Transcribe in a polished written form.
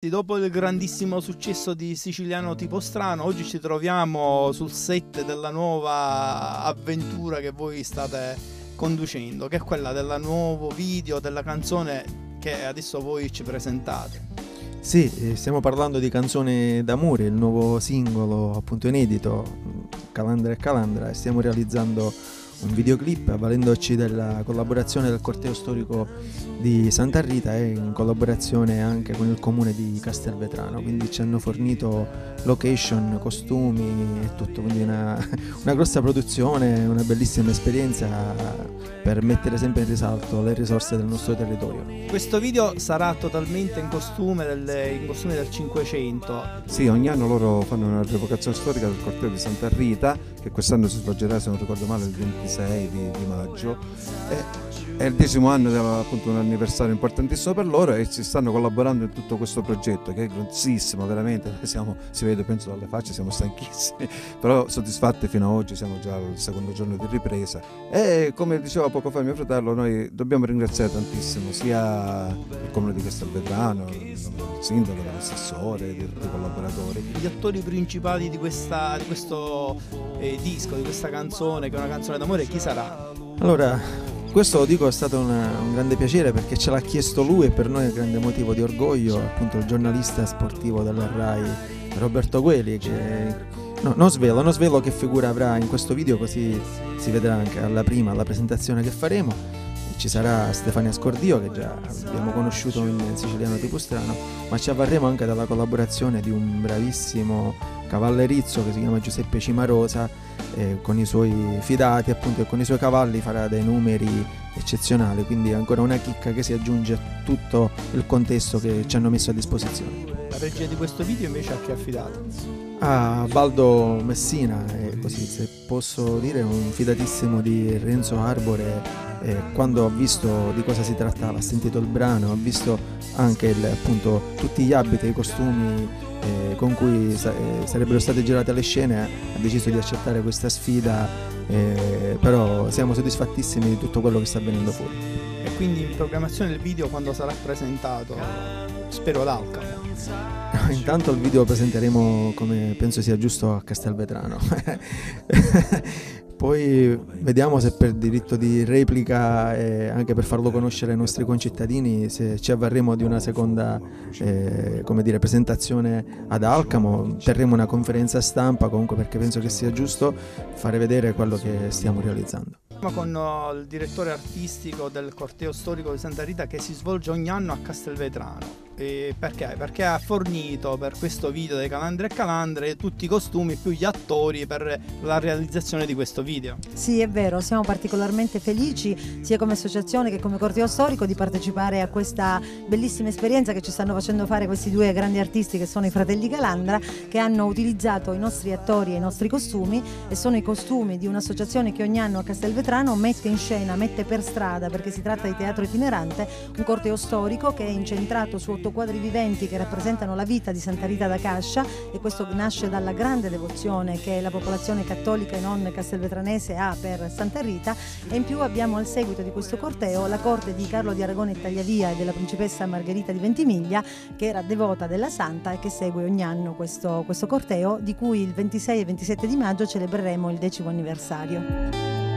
Dopo il grandissimo successo di Siciliano tipo strano, oggi ci troviamo sul set della nuova avventura che voi state conducendo, che è quella del nuovo video della canzone che adesso voi ci presentate. Sì, stiamo parlando di Canzone d'amore, il nuovo singolo appunto inedito, Calandra e Calandra, e stiamo realizzando un videoclip avvalendoci della collaborazione del corteo storico di Santa Rita e in collaborazione anche con il comune di Castelvetrano, quindi ci hanno fornito location, costumi e tutto, quindi una grossa produzione, una bellissima esperienza per mettere sempre in risalto le risorse del nostro territorio. Questo video sarà totalmente in costume del 500. Sì, ogni anno loro fanno una rievocazione storica del corteo di Santa Rita, che quest'anno si svolgerà, se non ricordo male, il 26 di maggio. È il 10° anno, appunto un anniversario importantissimo per loro, e ci stanno collaborando in tutto questo progetto che è grossissimo, veramente. Si vede, penso dalle facce, siamo stanchissimi, però soddisfatti fino ad oggi, siamo già al secondo giorno di ripresa. E come diceva poco fa mio fratello, noi dobbiamo ringraziare tantissimo sia il comune di Castelvetrano, il sindaco, l'assessore, i collaboratori. Gli attori principali di questo disco, di questa canzone, che è una canzone d'amore, chi sarà? Allora, questo lo dico, è stato un grande piacere perché ce l'ha chiesto lui, e per noi è un grande motivo di orgoglio, appunto il giornalista sportivo della RAI Roberto Gueli, che non svelo che figura avrà in questo video, così si vedrà anche alla presentazione che faremo. Ci sarà Stefania Scordio, che già abbiamo conosciuto in Siciliano tipo strano, ma ci avvarremo anche dalla collaborazione di un bravissimo cavallerizzo che si chiama Giuseppe Cimarosa, con i suoi fidati appunto e con i suoi cavalli farà dei numeri eccezionali, quindi ancora una chicca che si aggiunge a tutto il contesto che ci hanno messo a disposizione. La regia di questo video invece a chi è affidata? A Baldo Messina, così se posso dire un fidatissimo di Renzo Arbore. Quando ho visto di cosa si trattava, ha sentito il brano, ha visto anche appunto tutti gli abiti e i costumi con cui sarebbero state girate le scene, ha deciso di accettare questa sfida, però siamo soddisfattissimi di tutto quello che sta avvenendo fuori. E quindi in programmazione il video quando sarà presentato? Spero ad Alcamo. Intanto il video lo presenteremo, come penso sia giusto, a Castelvetrano. Poi vediamo se per diritto di replica e anche per farlo conoscere ai nostri concittadini, se ci avvarremo di una seconda presentazione ad Alcamo. Terremo una conferenza stampa comunque, perché penso che sia giusto fare vedere quello che stiamo realizzando. Con il direttore artistico del corteo storico di Santa Rita, che si svolge ogni anno a Castelvetrano. E perché? Perché ha fornito per questo video dei Calandre e Calandre tutti i costumi più gli attori per la realizzazione di questo video. Sì, è vero, siamo particolarmente felici sia come associazione che come corteo storico di partecipare a questa bellissima esperienza che ci stanno facendo fare questi due grandi artisti che sono i fratelli Calandra, che hanno utilizzato i nostri attori e i nostri costumi, e sono i costumi di un'associazione che ogni anno a Castelvetrano mette in scena, mette per strada, perché si tratta di teatro itinerante, un corteo storico che è incentrato su 8 quadri viventi che rappresentano la vita di Santa Rita da Cascia, e questo nasce dalla grande devozione che la popolazione cattolica e non castelvetranese ha per Santa Rita. E in più abbiamo al seguito di questo corteo la corte di Carlo di Aragona e Tagliavia e della principessa Margherita di Ventimiglia, che era devota della Santa e che segue ogni anno questo corteo, di cui il 26 e 27 di maggio celebreremo il 10° anniversario.